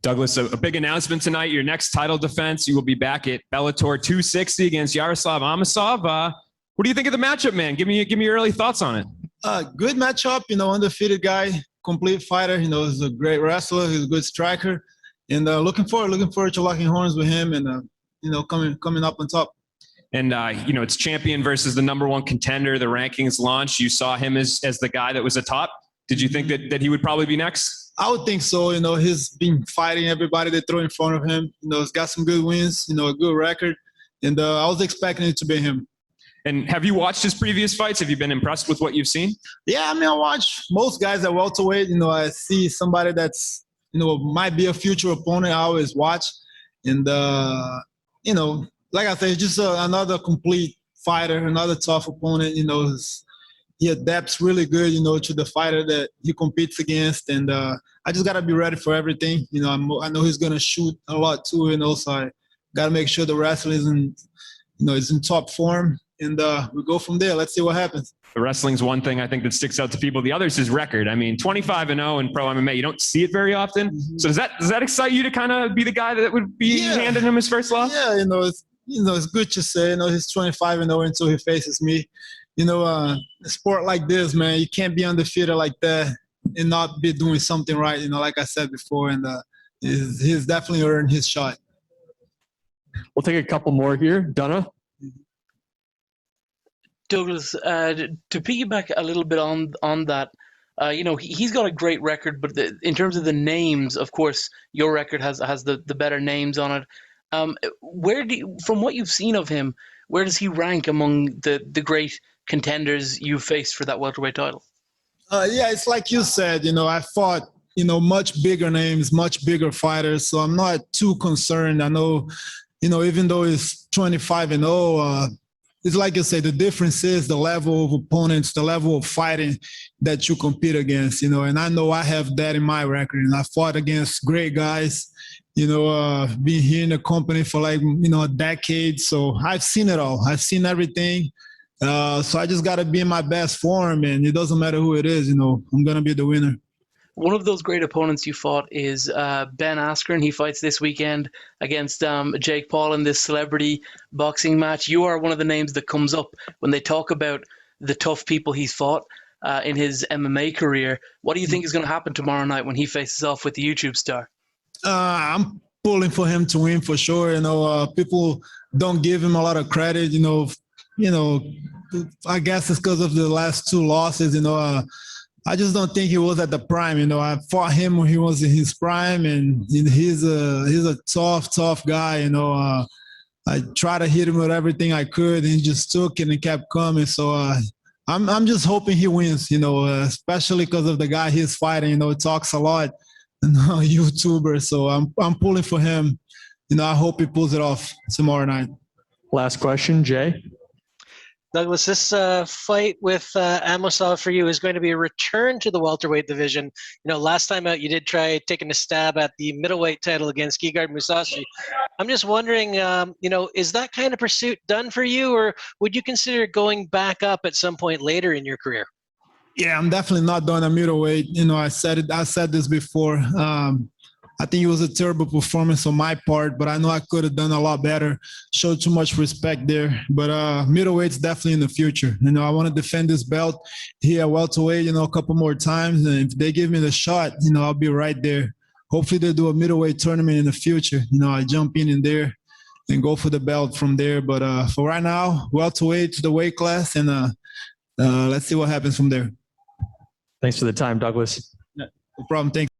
Douglas, a big announcement tonight. Your next title defense, you will be back at Bellator 260 against Yaroslav Amosov. What do you think of the matchup, man? Give me your early thoughts on it. Good matchup, undefeated guy, complete fighter. He's a great wrestler. He's a good striker, and looking forward to locking horns with him and coming up on top. And it's champion versus the #1 contender. The rankings launched. You saw him as the guy that was atop. Did you think that he would probably be next? I would think so. He's been fighting everybody they throw in front of him. He's got some good wins. A good record, and I was expecting it to be him. And have you watched his previous fights? Have you been impressed with what you've seen? Yeah, I watch most guys at welterweight. I see somebody that's might be a future opponent. I always watch, and like I said, just another complete fighter, another tough opponent. He adapts really good, to the fighter that he competes against, and I just gotta be ready for everything. I know he's gonna shoot a lot too, so I gotta make sure the wrestling is in top form, and we go from there. Let's see what happens. The wrestling's one thing I think that sticks out to people. The other is his record. 25-0 in pro MMA. You don't see it very often. Mm-hmm. So does that excite you to kind of be the guy that would be handing him his first loss? Yeah, it's good to say. He's 25-0 until he faces me. A sport like this, man, you can't be undefeated like that and not be doing something right, like I said before, and he's definitely earned his shot. We'll take a couple more here. Donna? Douglas, to piggyback a little bit on that, he's got a great record, but in terms of the names, of course, your record has the better names on it. From what you've seen of him, where does he rank among the great contenders you faced for that welterweight title? Yeah, it's like you said, I fought, much bigger names, much bigger fighters, so I'm not too concerned. I know, even though it's 25-0, it's like you say, the difference is the level of opponents, the level of fighting that you compete against, and I know I have that in my record, and I fought against great guys, been here in the company for a decade, so I've seen it all. I've seen everything. So I just got to be in my best form, and it doesn't matter who it is, I'm going to be the winner. One of those great opponents you fought is Ben Askren. He fights this weekend against Jake Paul in this celebrity boxing match. You are one of the names that comes up when they talk about the tough people he's fought in his MMA career. What do you think is going to happen tomorrow night when he faces off with the YouTube star? I'm pulling for him to win for sure. People don't give him a lot of credit, I guess it's because of the last two losses, I just don't think he was at the prime, I fought him when he was in his prime, and he's a tough guy, I tried to hit him with everything I could, and he just took it and kept coming. So I'm just hoping he wins, especially because of the guy he's fighting, he talks a lot, YouTuber, so I'm pulling for him. I hope he pulls it off tomorrow night. Last question, Jay. Douglas, this fight with Amosov for you is going to be a return to the welterweight division. Last time out, you did try taking a stab at the middleweight title against Gegard Mousasi. I'm just wondering, is that kind of pursuit done for you, or would you consider going back up at some point later in your career? Yeah, I'm definitely not done at middleweight. I said this before. I think it was a terrible performance on my part, but I know I could have done a lot better. Showed too much respect there. But middleweight's definitely in the future. I want to defend this belt here at welterweight, a couple more times. And if they give me the shot, I'll be right there. Hopefully they do a middleweight tournament in the future. I jump in there and go for the belt from there. But for right now, welterweight to the weight class, and let's see what happens from there. Thanks for the time, Douglas. No problem. Thanks.